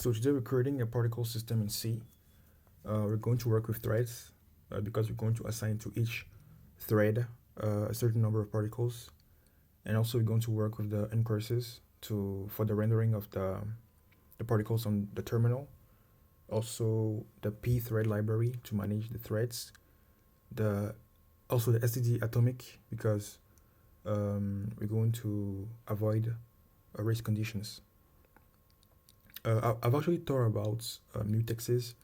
So today we're creating a particle system in C. We're going to work with threads because we're going to assign to each thread a certain number of particles, and also we're going to work with the incurses for the rendering of the particles on the terminal. Also the pthread library to manage the threads. Also the std atomic because we're going to avoid race conditions. I've actually thought about mutexes,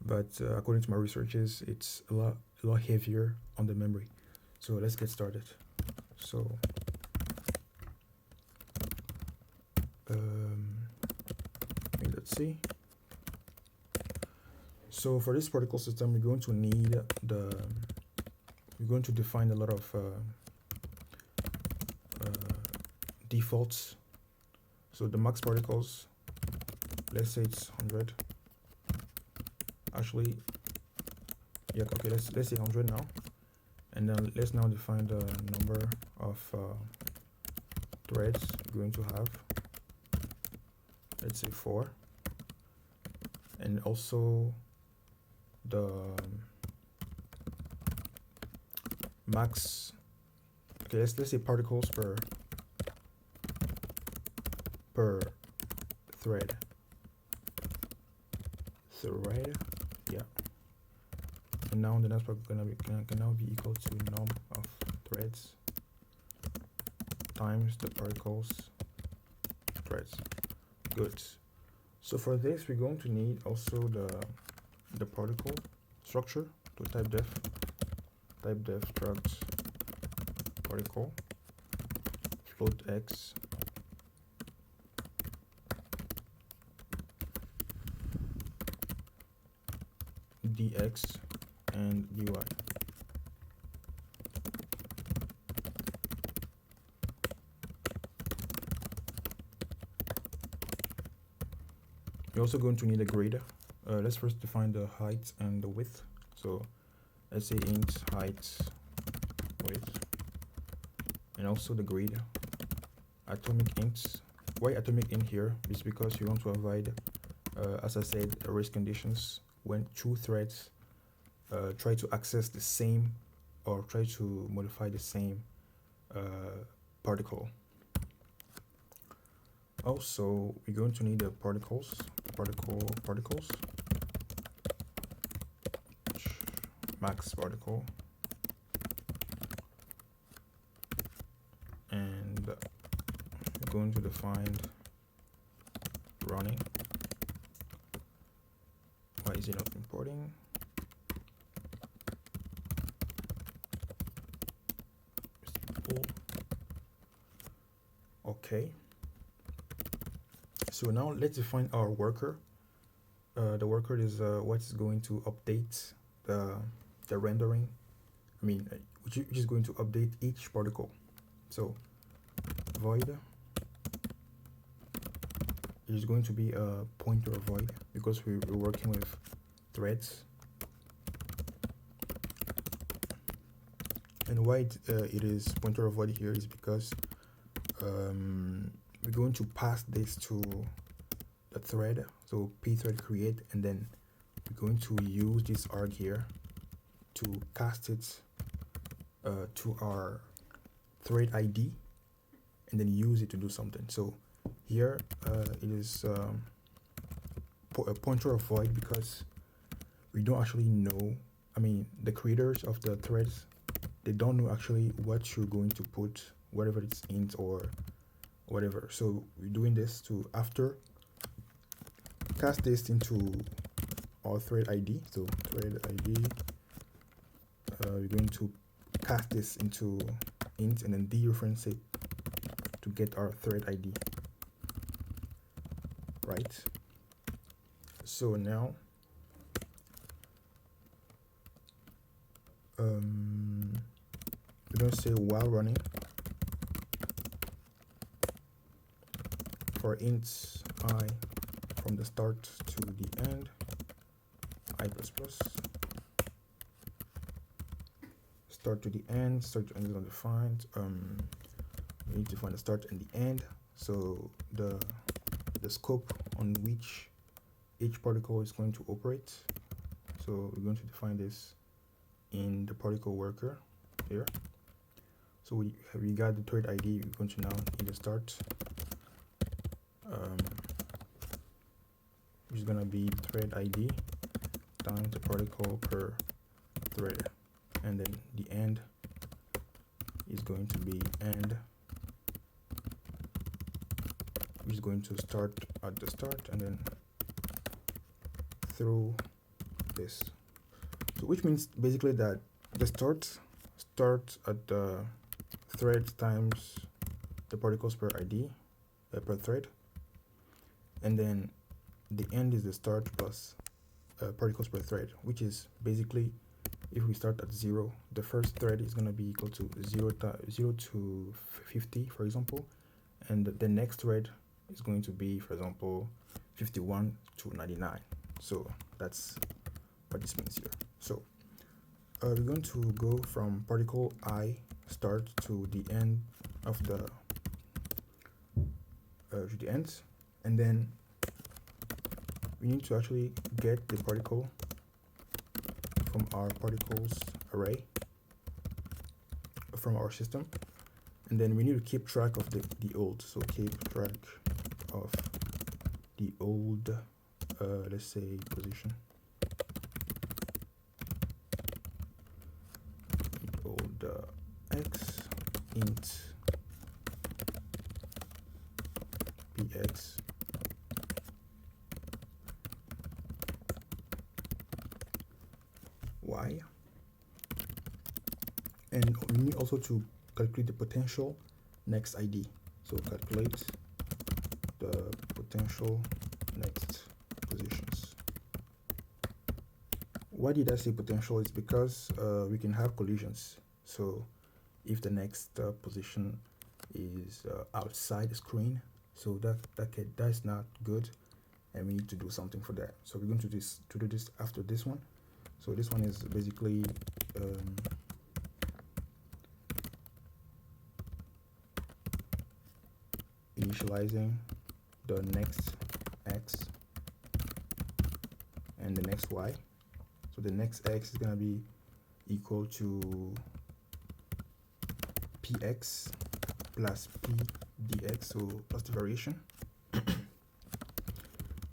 but according to my researches, it's a lot heavier on the memory. So let's get started. So let's see. So for this particle system, we're going to need we're going to define a lot of defaults. So the max particles, let's say it's 100. Actually, yeah, okay, let's say 100 now. And then let's now define the number of threads we're going to have. Let's say 4. And also the max, okay, let's say particles per thread. Yeah. And now the next part can now be equal to num of threads times the particles threads. Good. So for this, we're going to need also the particle structure. To type def struct particle float x dx and dy. You're also going to need a grid. Let's first define the height and the width. So let's say int height width, and also the grid atomic int. Why atomic int here is because you want to avoid, as I said, race conditions when two threads try to access the same or try to modify the same particle. Also, we're going to need the particles max particle, and we're going to define running. Why is it not importing? Okay. So now let's define our worker. The worker is what's going to update the rendering. I mean, which is going to update each particle. So void is going to be a pointer of void because we're working with threads. And why it is pointer of void here is because we're going to pass this to the thread, so pthread create, and then we're going to use this arg here to cast it to our thread ID and then use it to do something. So here it is a pointer of void because we don't actually know, I mean the creators of the threads, they don't know actually what you're going to put, whatever it's int or whatever. So we're doing this to after cast this into our thread ID. So thread ID, we're going to cast this into int and then dereference it to get our thread ID, right? So now we're going to say while running for int I from the start to the end, I++, start to the end, start to end is undefined. We need to find the start and the end. So the scope on which each particle is going to operate. So we're going to define this in the particle worker here. So we got the thread ID. We're going to now in the start, which is gonna be thread ID times the particle per thread, and then the end is going to be end, which is going to start at the start and then through this. So which means basically that the start at the thread times the particles per ID per thread, and then the end is the start plus particles per thread, which is basically, if we start at 0, the first thread is going to be equal to 0 to 50, for example, and the next thread is going to be, for example, 51 to 99. So that's what this means here. So we're going to go from particle I start to the end of the end, and then we need to actually get the particle from our particles array from our system, and then we need to keep track of the old. So keep track of the old let's say position, old x int px y, and we need also to calculate the potential next ID. So calculate the potential next positions. Why did I say potential? It's because we can have collisions. So if the next position is outside the screen, so that's not good, and we need to do something for that. So we're going to do this after this one. So this one is basically initializing the next x and the next y. So the next x is going to be equal to px plus p dx, so plus the variation,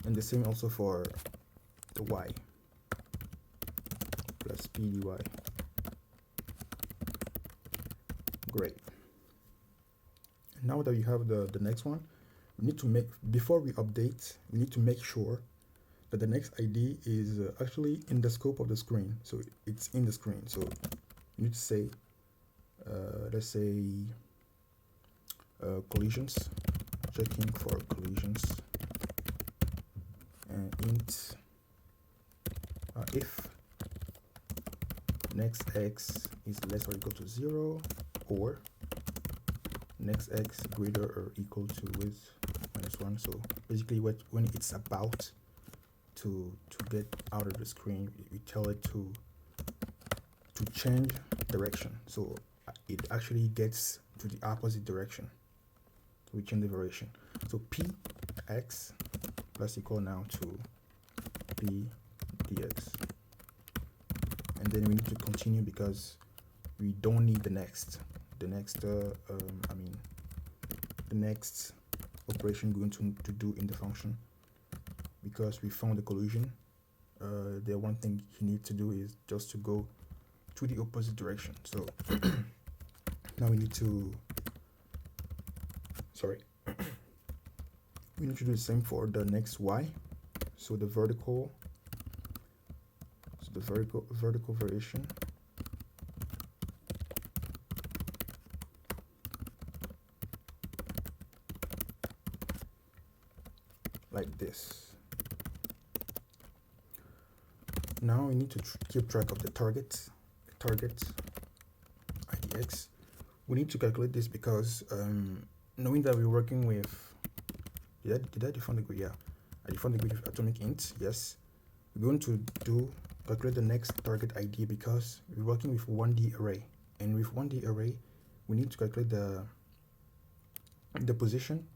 and the same also for the y, plus p dy. Great. Now that we have the next one, we need to make, before we update, we need to make sure that the next ID is actually in the scope of the screen. So it's in the screen. So you need to say, let's say collisions, checking for collisions, and int if next x is less or equal to 0, or next x greater or equal to width minus 1. So basically when it's about to get out of the screen, we tell it to change direction, so it actually gets to the opposite direction. So we change the variation. So px plus equal now to p dx, and then we need to continue because we don't need the next operation we're going to do in the function, because we found the collision. The one thing he needs to do is just to go to the opposite direction. So now we need to we need to do the same for the next y. So the vertical variation like this. Now we need to keep track of the target IDX. We need to calculate this because knowing that we're working with, did I define the grid? Yeah, I defined the grid with atomic int. Yes, we're going to calculate the next target ID because we're working with 1D array, and with 1D array we need to calculate the position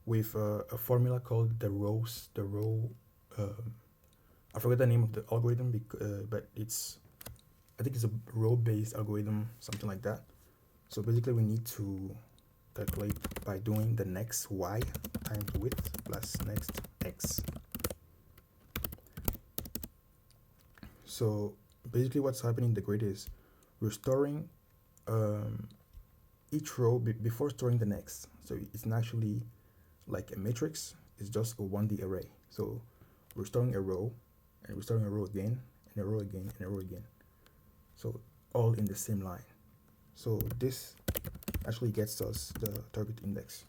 with a formula called the row I forget the name of the algorithm, but I think it's a row-based algorithm, something like that. So basically we need to calculate by doing the next y times width plus next x. So basically what's happening in the grid is we're storing each row before storing the next. So it's not actually like a matrix, it's just a 1D array. So we're storing a row, and we're storing a row again, and a row again, and a row again. So all in the same line. So this actually gets us the target index.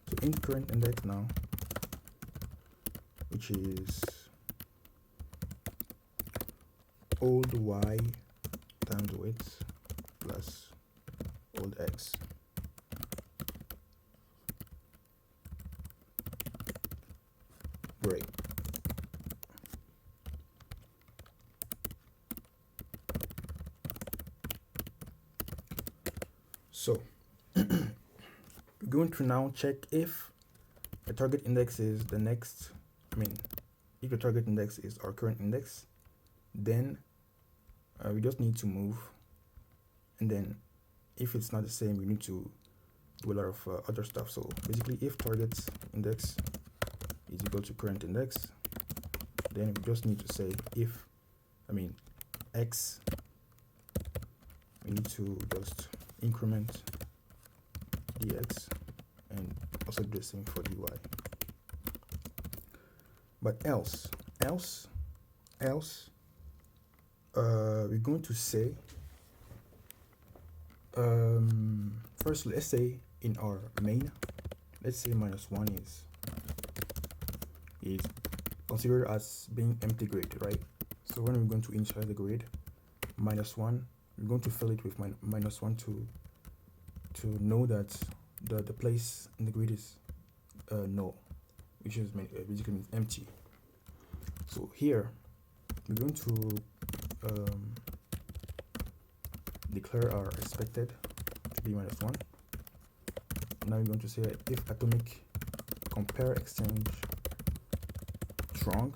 So in current index now, which is old y times width plus old x. Great. So we're going to now check if the target index is the next, if the target index is our current index, then we just need to move, and then if it's not the same, we need to do a lot of other stuff. So basically if target index is equal to current index, then we just need to say if, x, we need to just increment dx and also do the same for dy. But else we're going to say first, let's say in our main, let's say -1 is considered as being empty grid, right? So when we're going to insert the grid -1, we're going to fill it with -1 to know that the place in the grid is null, which is basically means empty. So here we're going to declare our expected to be -1. Now we're going to say if atomic compare exchange strong,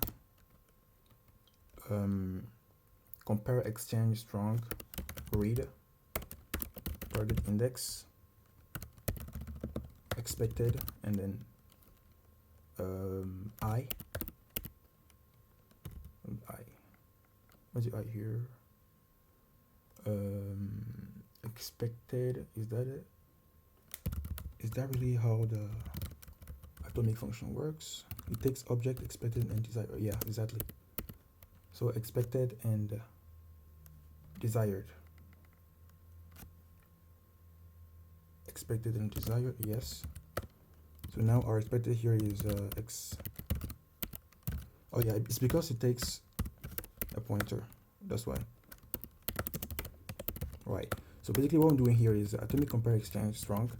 compare exchange strong, read target index expected, and then I what's the I here? Expected, is that it? Is that really how the atomic function works? It takes object expected and desired. Yeah, exactly. So expected and desired. Expected and desired, yes. So now our expected here is x. Oh yeah, it's because it takes a pointer. That's why. Right. So basically what I'm doing here is atomic compare exchange strong.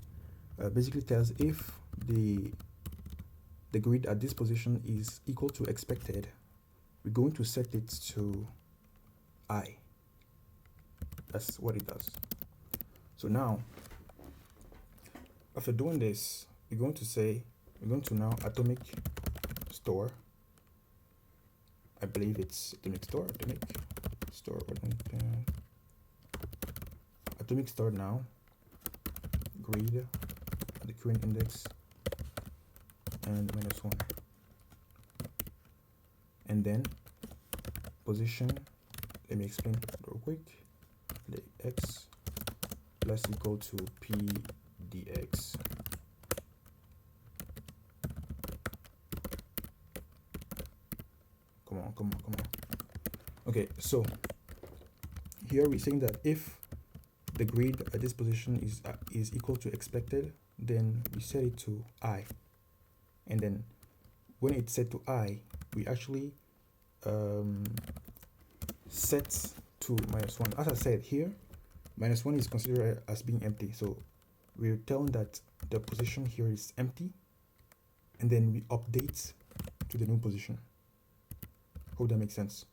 Basically tells if the grid at this position is equal to expected, we're going to set it to I. That's what it does. So now, after doing this, we're going to now atomic store. I believe it's atomic store, atomic store now, grid at the current index and -1, and then position, let me explain real quick, the x plus equal to p dx. Come on. Okay, so here we're saying that if the grid at this position is equal to expected, then we set it to I, and then when it's set to I, we actually set to -1. As I said here, -1 is considered as being empty, so we're telling that the position here is empty, and then we update to the new position. Hope that makes sense.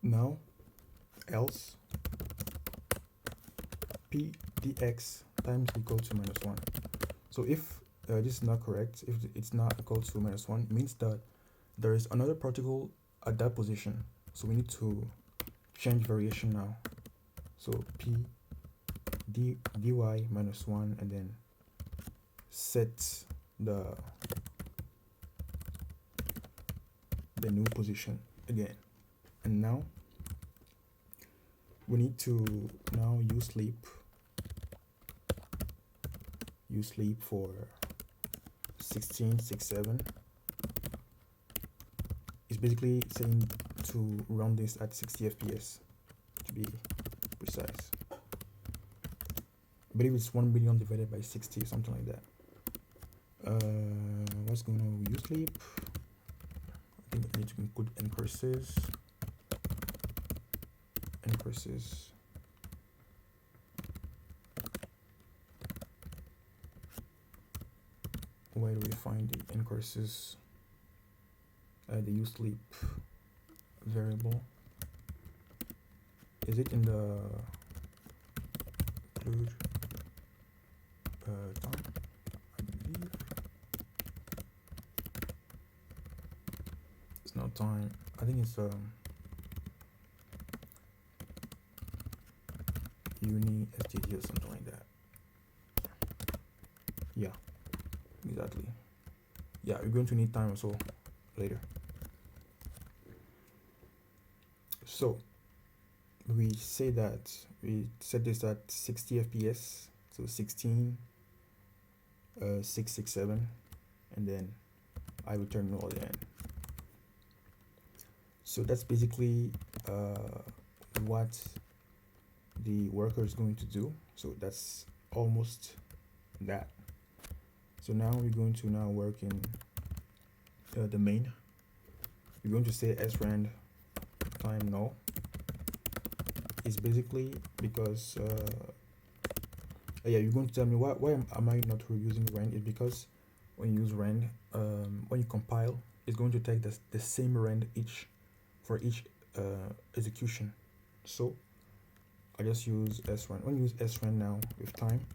Now else p dx times equal to -1. So if this is not correct. If it's not equal to -1, it means that there is another particle at that position. So we need to change variation now. So p dy -1, and then set the new position again. And now we need to now use sleep for 1667. It's basically saying to run this at 60 fps to be precise. I believe it's 1 million divided by 60, something like that. What's going on with uSleep? I think I need to include ncurses. Where do we find the ncurses? The uSleep variable. Is it in the include time? I believe it's not time. I think it's uni std or something like that. Yeah, exactly. Yeah, you're going to need time also later. So we say that we set this at 60 fps, so 16 667, and then I return null again. So that's basically what the worker is going to do. So that's almost that. So now we're going to now work in the main. We're going to say srand time null. It's basically because yeah, you're going to tell me why am I not reusing rand. It's because when you use rand, when you compile, it's going to take the same rand for each execution. So I just use srand. When you use srand now with time,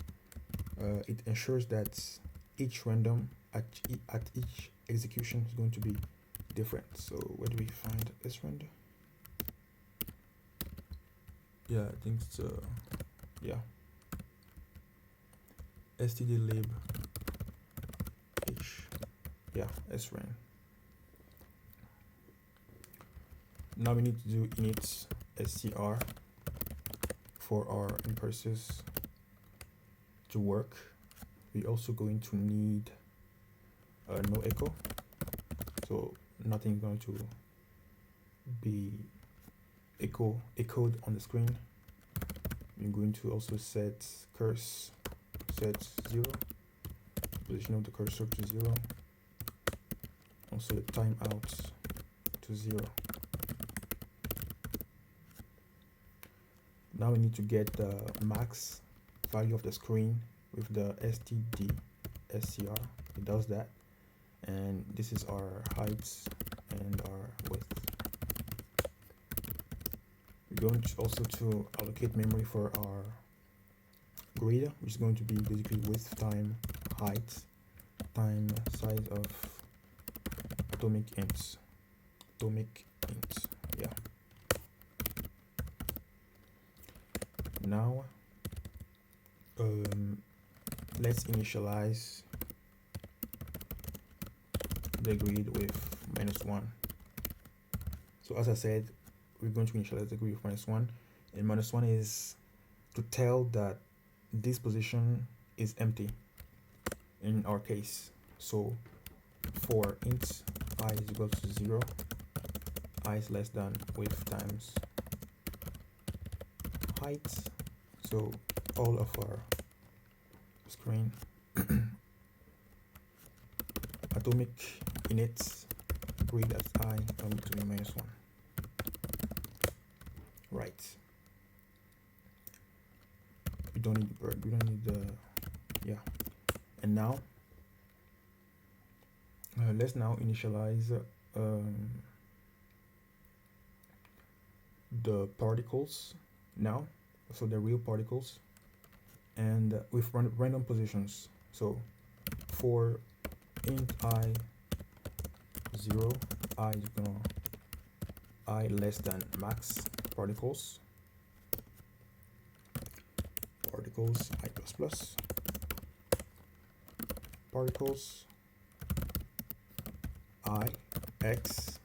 it ensures that each random at each execution is going to be different. So where do we find srand? Yeah, I think it's yeah, stdlib h, yeah, srand. Now we need to do init str for our ncurses to work. We also going to need no echo, so nothing going to be echoed on the screen. We're going to also set curse set 0, position of the cursor to 0, also the timeout to 0. Now we need to get the max value of the screen with the std scr. It does that, and this is our height and our width. We're going to also to allocate memory for our grid, which is going to be basically width time height time size of atomic ints. Yeah. Now let's initialize the grid with -1. So as I said, we're going to initialize the grid with -1, and -1 is to tell that this position is empty in our case. So for int I is equal to 0, I is less than width times height. So all of our screen atomic init grid as I going to be -1. Right. We don't need the bird. We don't need the yeah. And now let's now initialize the particles now, so the real particles, and with random positions. So for int I 0, I is gonna I less than max particles I plus plus particles I x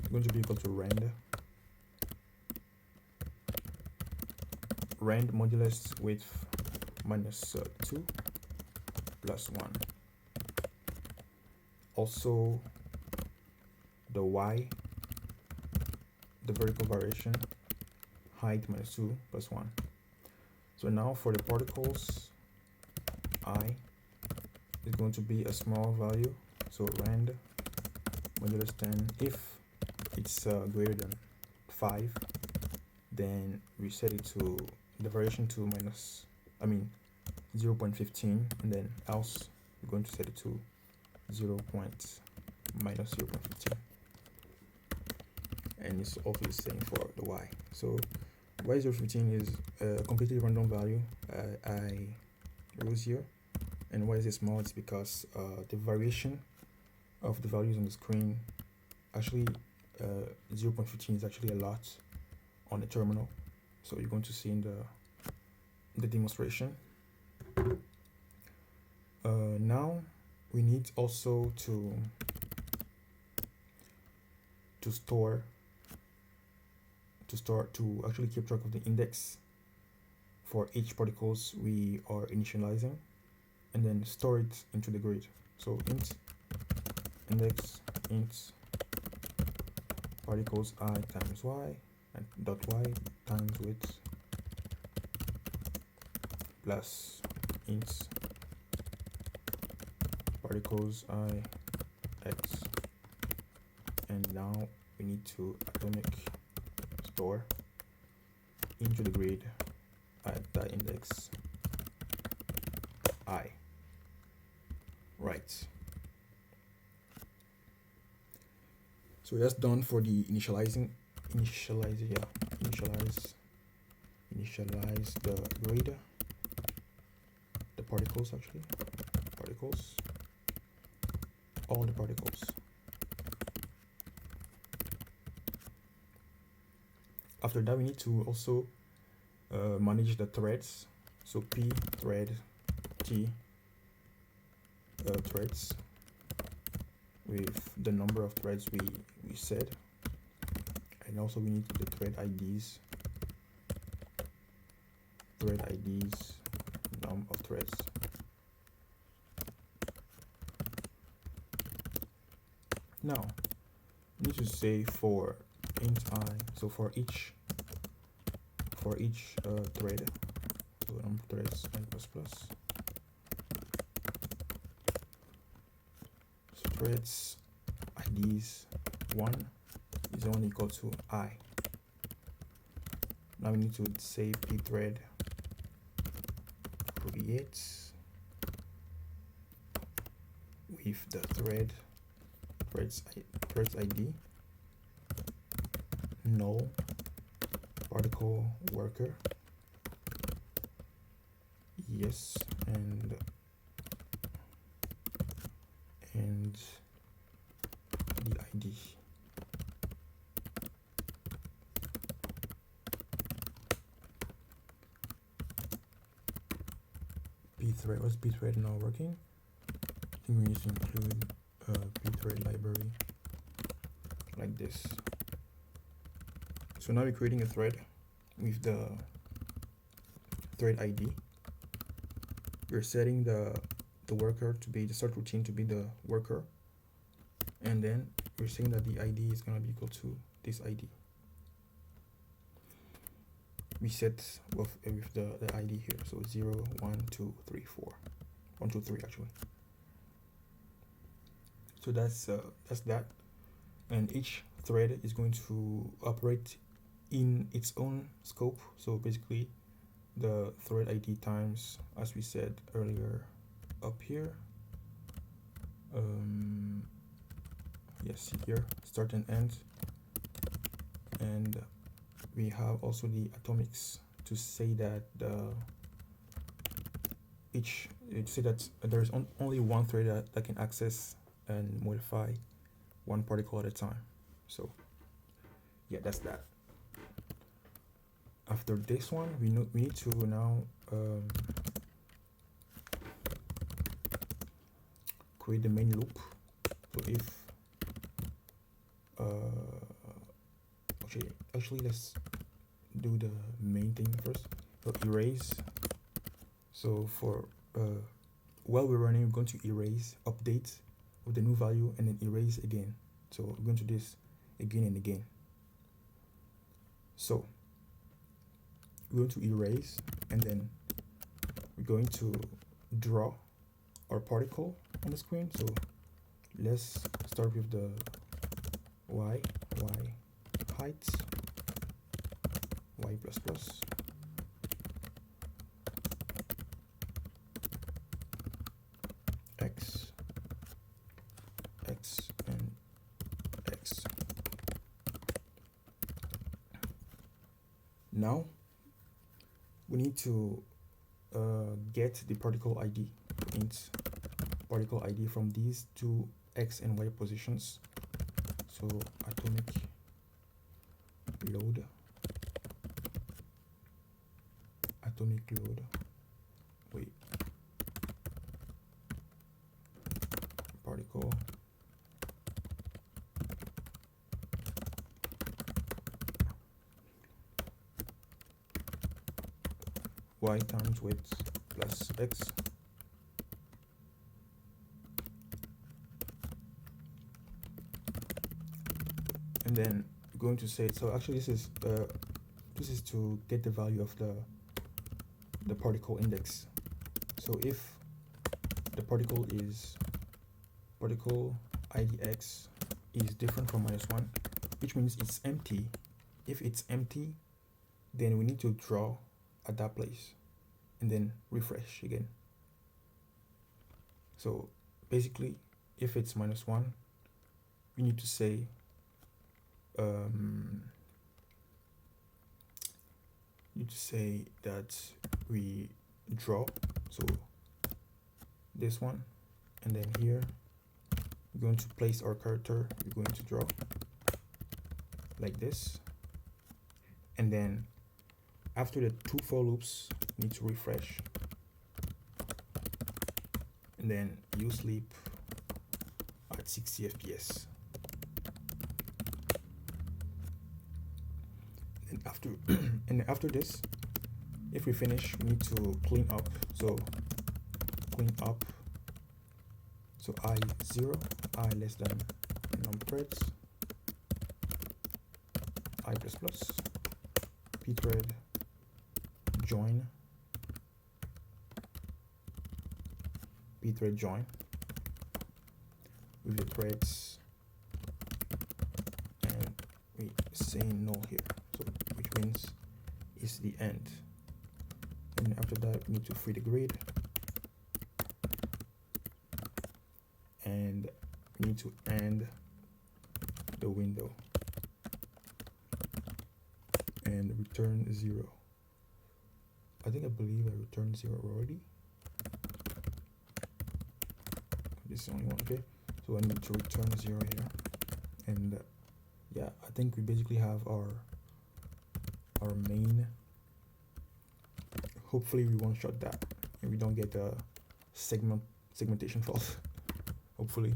is going to be equal to rand modulus width minus 2 plus 1. Also the y, the vertical variation, height minus 2 plus 1. So now for the particles, I is going to be a small value, so rand modulus 10. If it's greater than 5, then we set it to the variation to 0.15, and then else we're going to set it to minus 0.15, and it's also the same for the y. So y 0.15 is a completely random value I use here, and why is it small? It's because the variation of the values on the screen actually 0.15 is actually a lot on the terminal, so you're going to see in the demonstration. Now we need also to actually keep track of the index for each particles we are initializing, and then store it into the grid. So int index int particles I times y and dot y times width plus int particles I x, and now we need to atomic store into the grid at the index I. Right. So that's done for the initialize the grid, the particles, all the particles. After that, we need to also manage the threads. So p thread t threads with the number of threads we said, and also we need the thread IDs num of threads. Now we need to say for int I, so for each thread, so number of threads n plus plus threads IDs 1 is only equal to I. Now we need to say pthread creates with the threads ID null particle worker, yes, and the ID. Pthread, what's pthread now working? I think we need to include pthread library like this. So now we're creating a thread with the thread ID. We're setting the worker to be the start routine to be the worker, and then we're saying that the ID is going to be equal to this ID. We set with the ID here, so 0, 1, 2, 3, 4, 1, 2, 3 actually. So that's that, and each thread is going to operate in its own scope. So basically the thread ID times, as we said earlier up here, yes, here, start and end, and we have also the atomics to say that each to say that there's only one thread that can access and modify one particle at a time. So yeah, that's that. After this one, we need to now create the main loop. So if actually let's do the main thing first. So erase. So for while we're running, we're going to erase, update with the new value, and then erase again. So we're going to do this again and again. So we're going to erase, and then we're going to draw our particle on the screen. So let's start with the y height, y plus plus, x, and x. Now we need to get the particle ID, int particle ID from these two x and y positions. So atomic load, particle y times width plus x. And then we're going to say, so actually this is to get the value of the particle index. So if the particle IDX is different from -1, which means it's empty. If it's empty, then we need to draw at that place and then refresh again. So basically, if it's -1, we need to say that we draw. So this one, and then here we're going to place our character. We're going to draw like this, and then after the 2 for loops, we need to refresh, and then you sleep at 60 FPS. And after this, if we finish, we need to clean up. So clean up. So I0, I less than numthreads, I plus plus, pthread join, pthread join with the threads, and we say null here. So which means it's the end. And after that, we need to free the grid, and we need to end the window and return 0. I believe I returned 0 already. This is the only one. Okay, so I need to return 0 here, and yeah, I think we basically have our main. Hopefully we won't shut that and we don't get a segmentation fault. Hopefully.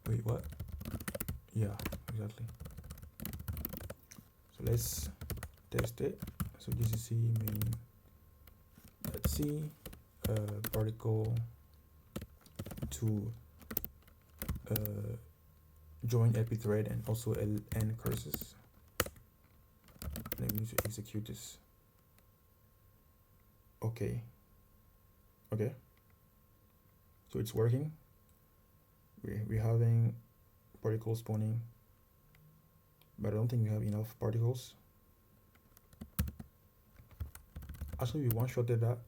Wait, what? Yeah, exactly. So let's test it. So GCC main, let's see, particle to join epithread and also ln curses. Let me need to execute this. Okay, so it's working. We're having particles spawning, but I don't think we have enough particles. Actually, we one-shotted that.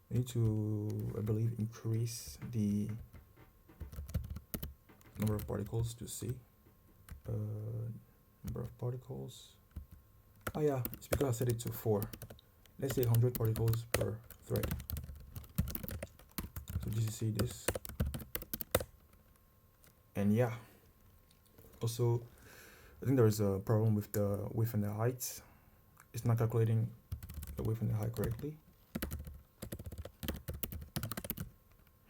We need to, I believe, increase the number of particles to see. Number of particles. Oh yeah, it's because I set it to 4. Let's say 100 particles per thread. you see this. And yeah, also I think there is a problem with the width and the height. It's not calculating the width and the height correctly.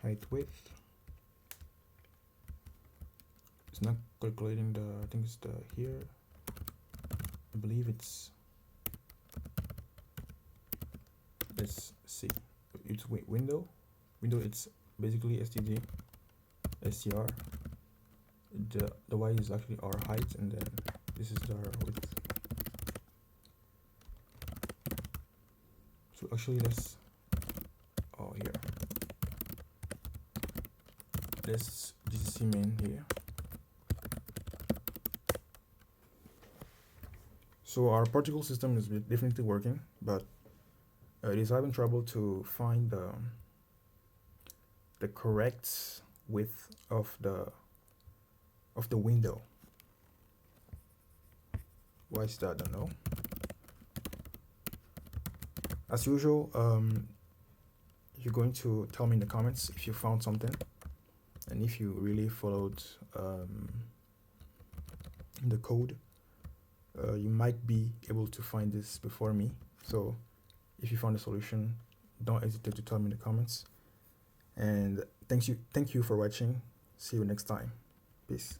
Height width. It's not calculating the, I think it's the here. I believe it's, let's see. It's window. It's basically std str. The y is actually our height, and then this is our width. So actually let's, oh here, let's gcc main here. So our particle system is definitely working, but it is having trouble to find the correct width of the window. Why is that? I don't know. As usual, you're going to tell me in the comments if you found something, and if you really followed the code. You might be able to find this before me. So if you found a solution, don't hesitate to tell me in the comments. And thank you for watching. See you next time. Peace.